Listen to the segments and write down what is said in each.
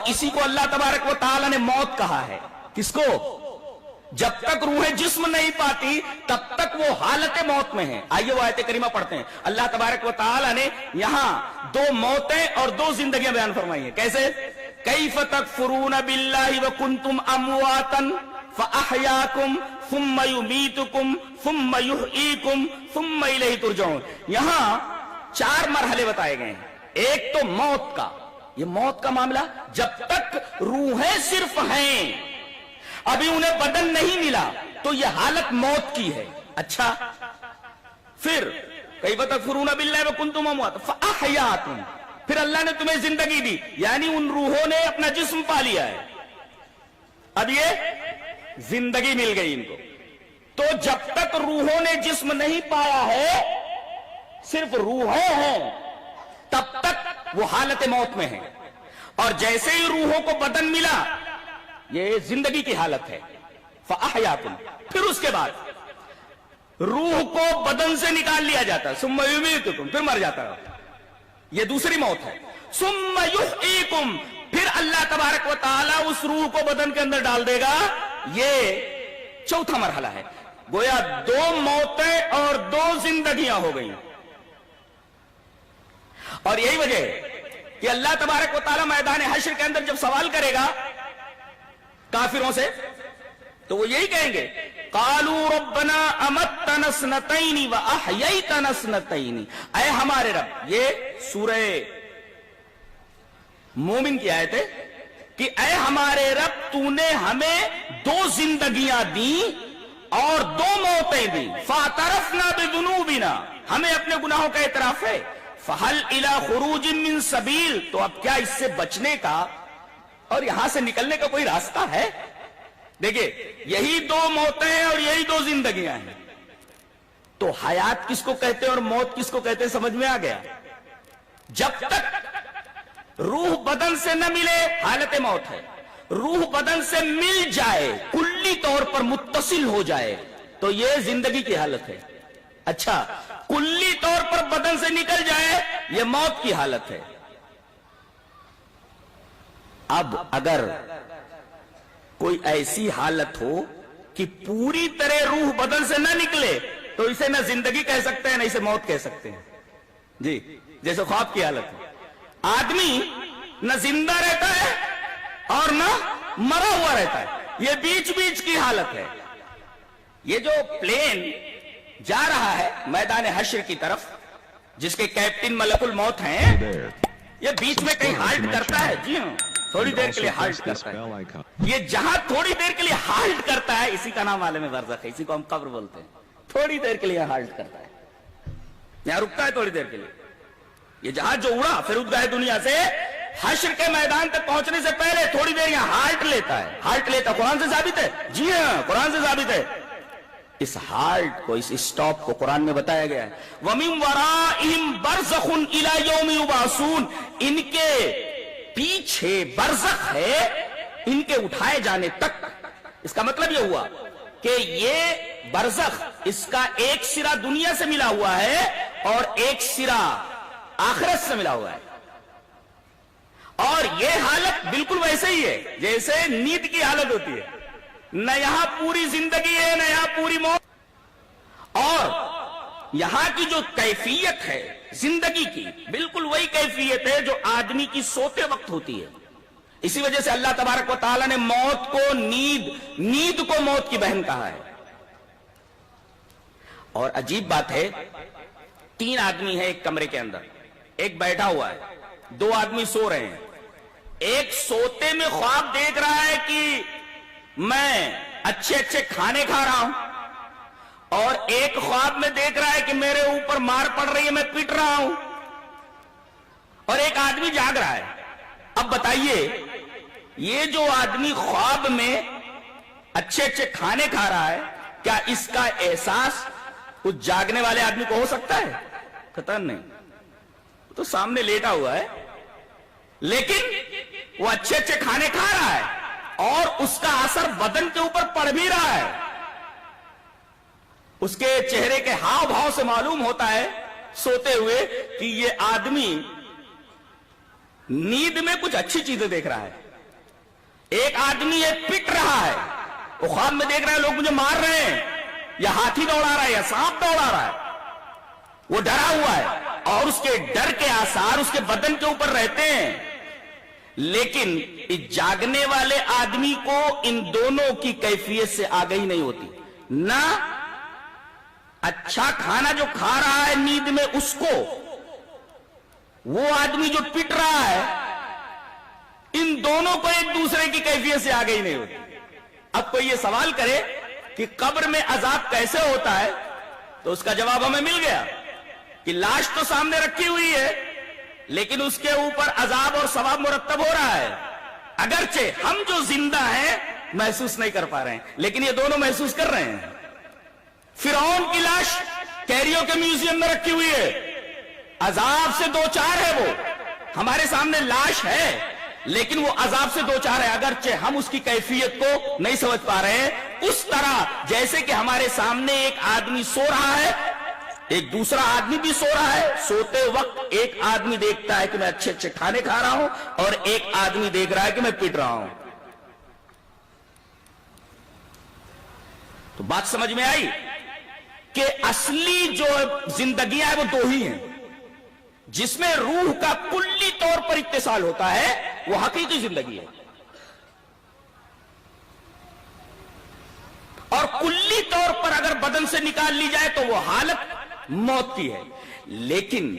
और इसी को अल्लाह तबारक व तआला ने मौत कहा है। किसको? जब तक रूहें जिस्म नहीं पाती तब तक वो हालत मौत में है। आइए वो आयत करीमा पढ़ते हैं। अल्लाह तबारक व तआला ने यहां दो मौतें और दो जिंदगियां बयान फरमाई हैं। कैसे? कैफ तकफुरून बिल्लाहि व कुंतुम अमवातन फअहयाकुम सुम्मा युमीतुकुम सुम्मा युहयीकुम सुम्मा इलैहि तुरजऊन। यहां 4 मरहले बताए गए हैं। एक तो मौत का, ये मौत का मामला, जब तक रूहें सिर्फ हैं, अभी उन्हें बदन नहीं मिला, तो यह हालत मौत की है। अच्छा, फिर कैफ तकफुरून बिल्लाहि व कुंतुम अमवातन फअहयाकुम, फिर अल्लाह ने तुम्हें जिंदगी दी, यानी उन रूहों ने अपना जिस्म पा लिया है, अब ये जिंदगी मिल गई इनको। तो जब तक रूहों ने जिस्म नहीं पाया है, सिर्फ रूहें हैं, तब तक वो हालत मौत में है। और जैसे ही रूहों को बदन मिला, ये जिंदगी की हालत है। फअहयाकुम, फिर उसके बाद रूह को बदन से निकाल लिया जाता है। सुम्मा युमीतुकुम, फिर मर जाता है, ये दूसरी मौत है। सुम्मा युहयीकुम, फिर अल्लाह तबारक व तआला उस रूह को बदन के अंदर डाल देगा, ये चौथा मरहला है। गोया 2 मौतें और 2 जिंदगियां हो गई। और यही वजह है कि अल्लाह तबारक व तआला मैदान हश्र के अंदर जब सवाल करेगा काफिरों से, तो वो यही कहेंगे, कालू रब्बना अमत्तना स्नतैनी व अहयैतना स्नतैनी, ऐ हमारे रब। ये सूरह मोमिन की आयत है कि ऐ हमारे रब, तूने हमें 2 जिंदगियां दी और 2 मौतें दी। फातरफना बिजुनूबिना, हमें अपने गुनाहों का इतराफ है। फहल इला खुरूजिन मिन सबील, तो अब क्या इससे बचने का और यहां से निकलने का कोई रास्ता है? देखिए, यही 2 मौतें हैं और यही 2 जिंदगियां हैं। तो हयात किसको कहते हैं और मौत किसको कहते हैं, समझ में आ गया? जब तक रूह बदन से न मिले, हालत मौत है। रूह बदन से मिल जाए, कुल्ली तौर पर मुत्तसिल हो जाए, तो यह जिंदगी की हालत है। अच्छा, कुल्ली तौर पर बदन से निकल जाए, यह मौत की हालत है। अब अगर कोई ऐसी हालत हो कि पूरी तरह रूह बदन से न निकले, तो इसे न जिंदगी कह सकते हैं, न इसे मौत कह सकते हैं। जी, जैसे ख्वाब की हालत है। आदमी न जिंदा रहता है और न मरा हुआ रहता है, यह बीच बीच की हालत है। ये जो प्लेन जा रहा है मैदान हश्र की तरफ, जिसके कैप्टन मलकुल मौत हैं, ये बीच में कहीं हाल्ट करता है। जी हाँ, थोड़ी देर के लिए हाल्ट करता है। ये जहां थोड़ी देर के लिए हाल्ट करता है, इसी का नाम आलम बरज़ख है, इसी को हम कब्र बोलते हैं। थोड़ी देर के लिए हाल्ट करता है, यहां रुकता है थोड़ी देर के लिए। ये जहाज जो उड़ा फिर उड़ गए दुनिया से, हश्र के मैदान तक पहुंचने से पहले थोड़ी देर यहां हाल्ट लेता है। हाल्ट लेता, कुरान से साबित है। जी हाँ, कुरान से साबित है। इस हाल्ट को, इस स्टॉप को कुरान में बताया गया है। वमिन वराइहिम बरज़खुन इला यौमि युबासून, इनके पीछे बरज़ख है, इनके उठाए जाने तक। इसका मतलब यह हुआ कि ये बरज़ख, इसका एक सिरा दुनिया से मिला हुआ है और एक सिरा आखिरत से मिला हुआ है। और यह हालत बिल्कुल वैसे ही है जैसे नींद की हालत होती है। न यहां पूरी जिंदगी है, न यहां पूरी मौत। और यहां की जो कैफियत है जिंदगी की, बिल्कुल वही कैफियत है जो आदमी की सोते वक्त होती है। इसी वजह से अल्लाह तबारक व तआला ने मौत को नींद को मौत की बहन कहा है। और अजीब बात है, 3 आदमी है एक कमरे के अंदर, एक बैठा हुआ है, 2 आदमी सो रहे हैं। एक सोते में ख्वाब देख रहा है कि मैं अच्छे अच्छे खाने खा रहा हूं, और एक ख्वाब में देख रहा है कि मेरे ऊपर मार पड़ रही है, मैं पिट रहा हूं। और एक आदमी जाग रहा है। अब बताइए, ये जो आदमी ख्वाब में अच्छे अच्छे खाने खा रहा है, क्या इसका एहसास उस जागने वाले आदमी को हो सकता है? खतर नहीं, तो सामने लेटा हुआ है, लेकिन वो अच्छे अच्छे खाने खा रहा है और उसका असर बदन के ऊपर पड़ भी रहा है। उसके चेहरे के हाव भाव से मालूम होता है सोते हुए कि ये आदमी नींद में कुछ अच्छी चीजें देख रहा है। ایک آدمی ہے پٹ رہا ہے، وہ خواب میں دیکھ رہا ہے لوگ مجھے مار رہے ہیں، یا ہاتھی دوڑا رہا ہے یا سانپ دوڑا رہا ہے، وہ ڈرا ہوا ہے اور اس کے ڈر کے آثار اس کے بدن کے اوپر رہتے ہیں. لیکن اس جاگنے والے آدمی کو ان دونوں کی کیفیت سے آگہی نہیں ہوتی. نہ اچھا کھانا جو کھا رہا ہے نیند میں اس کو، وہ آدمی جو پٹ رہا ہے، ان دونوں کو ایک دوسرے کی کیفیت سے آگہی نہیں ہوتی. اب کوئی یہ سوال کرے کہ قبر میں عذاب کیسے ہوتا ہے، تو اس کا جواب ہمیں مل گیا کہ لاش تو سامنے رکھی ہوئی ہے، لیکن اس کے اوپر عذاب اور ثواب مرتب ہو رہا ہے. اگرچہ ہم جو زندہ ہیں محسوس نہیں کر پا رہے ہیں، لیکن یہ دونوں محسوس کر رہے ہیں. فرعون کی لاش کیریو کے میوزیم میں رکھی ہوئی ہے، عذاب سے دو چار ہے، وہ ہمارے سامنے لاش ہے لیکن وہ عذاب سے دو چار ہے، اگرچہ ہم اس کی کیفیت کو نہیں سمجھ پا رہے ہیں. اس طرح جیسے کہ ہمارے سامنے ایک آدمی سو رہا ہے، ایک دوسرا آدمی بھی سو رہا ہے. سوتے وقت ایک آدمی دیکھتا ہے کہ میں اچھے اچھے کھانے کھا رہا ہوں، اور ایک آدمی دیکھ رہا ہے کہ میں پٹ رہا ہوں. تو بات سمجھ میں آئی کہ اصلی جو زندگیاں ہیں وہ دو ہی ہیں. جس میں روح کا کلی طور پر اتصال ہوتا ہے وہ حقیقی زندگی ہے، اور کلی طور پر اگر بدن سے نکال لی جائے تو وہ حالت موت کی ہے. لیکن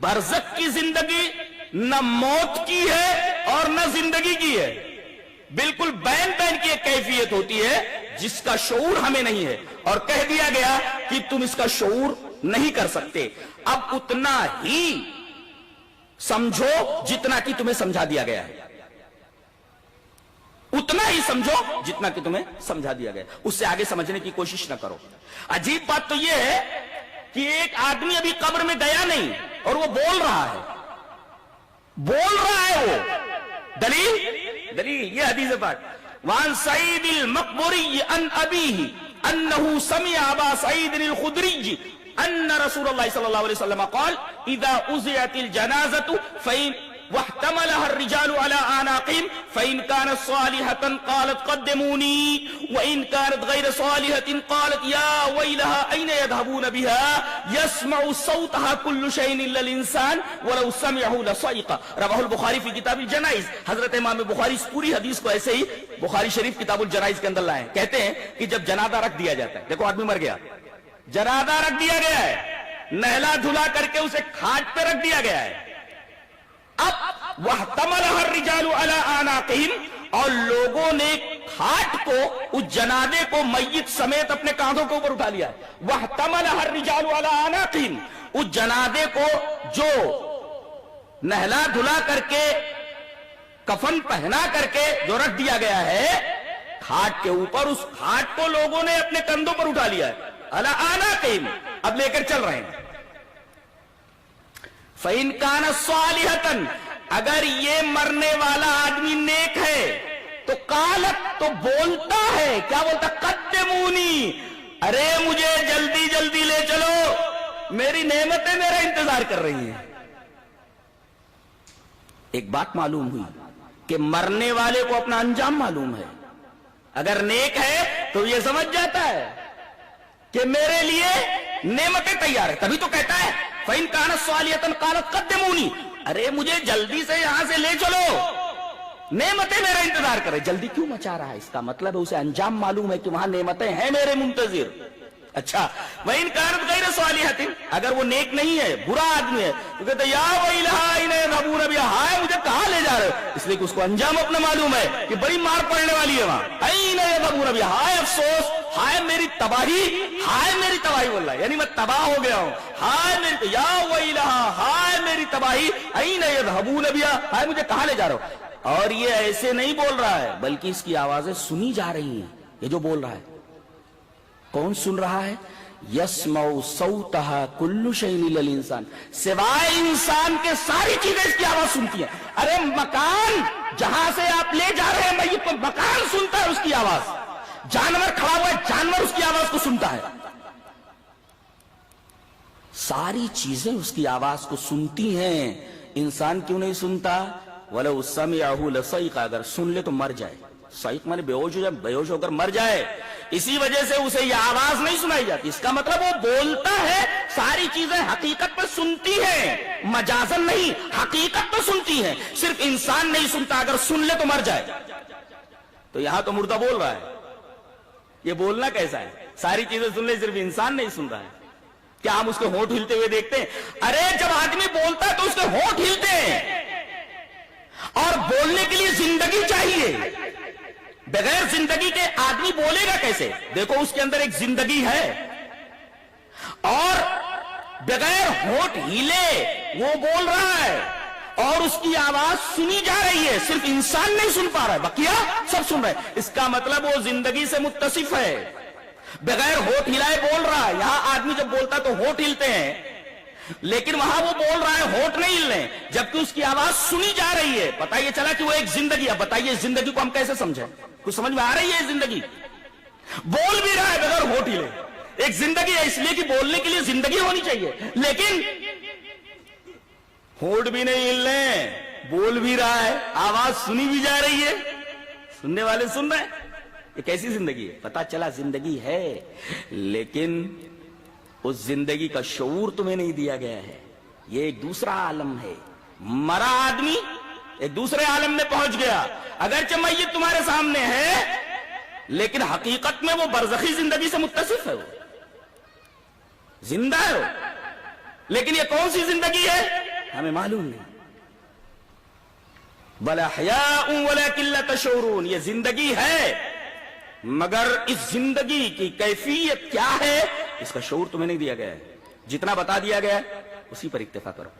برزخ کی زندگی نہ موت کی ہے اور نہ زندگی کی ہے، بالکل بین بین کی ایک کیفیت ہوتی ہے جس کا شعور ہمیں نہیں ہے، اور کہہ دیا گیا کہ تم اس کا شعور نہیں کر سکتے. اب اتنا ہی سمجھو جتنا کہ تمہیں سمجھا دیا گیا ہے، اتنا ہی سمجھو جتنا کہ تمہیں سمجھا دیا گیا، اس سے آگے سمجھنے کی کوشش نہ کرو. عجیب بات تو یہ ہے کہ ایک آدمی ابھی قبر میں گیا نہیں اور وہ بول رہا ہے وہ. دلیل یہ حدیث پاک وان سعید المقبری ان ابیہ انه سمع ابا سعید الخدری ان رسول اللہ صلی اللہ علیہ وسلم قال اذا اذعت الجنازة فإن واحتملها الرجال على اعناقهم فإن كانت صالحة قالت قدموني وإن كانت غير صالحة قالت يا ويلها أين يذهبون بها يسمع صوتها كل شيء إلا الإنسان ولو سمعه لصعق. رواه البخاری فی کتاب الجنائز. حضرت امام بخاری اس پوری حدیث کو ایسے ہی بخاری شریف کتاب الجنائز کے اندر لائے ہیں. کہتے ہیں کہ جب جنازہ رکھ دیا جاتا ہے، دیکھو آدمی مر گیا، جنازہ رکھ دیا گیا ہے، نہلا دھلا کر کے اسے کھاٹ پہ رکھ دیا گیا ہے. اب وَاحْتَمَلَهَا الرِّجَالُ عَلَىٰ أَعْنَاقِهِمْ، اور لوگوں نے کھاٹ کو، اس جنازے کو میت سمیت اپنے کاندھوں کے اوپر اٹھا لیا ہے. وَاحْتَمَلَهَا الرِّجَالُ عَلَىٰ أَعْنَاقِهِمْ، اس جنازے کو جو نہلا دھلا کر کے کفن پہنا کر کے جو رکھ دیا گیا ہے کھاٹ کے اوپر، اس کھاٹ کو لوگوں نے اپنے کندھوں پر اٹھا لیا ہے. عَلَىٰ أَعْنَاقِهِمْ، اب لے کر چل رہے ہیں. فَإِنْ كَانَ صَالِحَةً، اگر یہ مرنے والا آدمی نیک ہے تو قالت، تو بولتا ہے، کیا بولتا؟ قدمونی، ارے مجھے جلدی جلدی لے چلو، میری نعمتیں میرا انتظار کر رہی ہیں. ایک بات معلوم ہوئی کہ مرنے والے کو اپنا انجام معلوم ہے. اگر نیک ہے تو یہ سمجھ جاتا ہے کہ میرے لیے نعمتیں تیار ہے، تبھی تو کہتا ہے فَإِنْ كَانَتْ صَالِحَةً قَالَتْ قَدِّمُونِي، ارے مجھے جلدی سے یہاں سے لے چلو، نعمتیں میرا انتظار کرے. جلدی کیوں مچا رہا ہے؟ اس کا مطلب ہے اسے انجام معلوم ہے کہ وہاں نعمتیں ہیں میرے منتظر. اچھا وَإِنْ كَانَتْ غَيْرَ صَالِحَةٍ، اگر وہ نیک نہیں ہے، برا آدمی ہے، تو کہتے ہیں یا وَيْلَهَا أَيْنَ يَذْهَبُونَ بِهَا، ہائے مجھے کہاں لے جا رہے ہو؟ اس لیے کہ اس کو انجام اپنا معلوم ہے کہ بڑی مار پڑنے والی ہے وہاں. أَيْنَ يَذْهَبُونَ بِهَا، ہائے افسوس، ہائے میری تباہی، ہائے میری تباہی، واللہ یعنی میں تباہ ہو گیا ہوں، ہائے میری، یا وَيْلَهَا، ہائے میری تباہی، أَيْنَ يَذْهَبُونَ بِهَا، ہائے مجھے کہاں لے جا رہے ہو؟ اور یہ ایسے نہیں بول رہا ہے بلکہ اس کی آوازیں سنی جا رہی ہیں. یہ جو بول رہا ہے کون سن رہا ہے؟ یسمع صوتها کل شیء الا الانسان، سوائے انسان کے ساری چیزیں اس کی آواز سنتی ہیں. ارے مکان جہاں سے آپ لے جا رہے ہیں میت کو، مکان سنتا ہے اس کی آواز. جانور کھڑا ہوا ہے، جانور اس کی آواز کو سنتا ہے. ساری چیزیں اس کی آواز کو سنتی ہیں. انسان کیوں نہیں سنتا؟ وَلَوْ سَمِعَهُ لَصَعِقَ، اگر سن لے تو مر جائے. صحیح معنی बेहोश होकर मर जाए, इसी वजह से उसे यह आवाज नहीं सुनाई जाती. इसका मतलब वो बोलता है, सारी चीजें हकीकत में सुनती है, मजाजन नहीं, हकीकत तो सुनती है. सिर्फ इंसान नहीं सुनता, अगर सुन ले तो मर जाए. तो यहां तो मुर्दा बोल रहा है. ये बोलना कैसा है? सारी चीजें सुन ले, सिर्फ इंसान नहीं सुन रहा है. क्या हम उसके होंठ हिलते हुए देखते हैं? अरे जब आदमी बोलता है तो उसके होंठ हिलते हैं. और बोलने के लिए जिंदगी चाहिए. बगैर जिंदगी के आदमी बोलेगा कैसे? देखो उसके अंदर एक जिंदगी है. और बगैर होंठ हिले वो बोल रहा है, और उसकी आवाज सुनी जा रही है. सिर्फ इंसान नहीं सुन पा रहा है, बकिया सब सुन रहे हैं. इसका मतलब वो जिंदगी से मुत्तसिफ है, बगैर होंठ हिलाए बोल रहा है. यहां आदमी जब बोलता है तो होंठ हिलते हैं, लेकिन वहां वो बोल रहा है होंठ नहीं हिल रहे, जबकि उसकी आवाज सुनी जा रही है. पता ये चला कि वो एक जिंदगी है. बताइए इस जिंदगी को हम कैसे समझें? कुछ समझ में आ रही है? जिंदगी बोल भी रहा है बगैर होंठ हिले. एक जिंदगी है, इसलिए कि बोलने के लिए जिंदगी होनी चाहिए, लेकिन होंठ भी नहीं हिल रहे, बोल भी रहा है, आवाज सुनी भी जा रही है, सुनने वाले सुन रहे हैं. ये कैसी जिंदगी है? पता चला जिंदगी है, लेकिन उस जिंदगी का शऊर तुम्हें नहीं दिया गया है. ये एक दूसरा आलम है. मरा आदमी एक दूसरे आलम में पहुंच गया. अगरचे मय्यत तुम्हारे सामने है, लेकिन हकीकत में वो बरज़खी जिंदगी से मुत्तसिफ है. वो जिंदा है वो, लेकिन ये कौन सी जिंदगी है हमें मालूम नहीं. बल अहयाउन वलाकिन ला तशऊरून. ये जिंदगी है, मगर इस जिंदगी की कैफियत क्या है इसका शऊर तुम्हें नहीं दिया गया है. जितना बता दिया गया उसी पर इक्तिफा करो.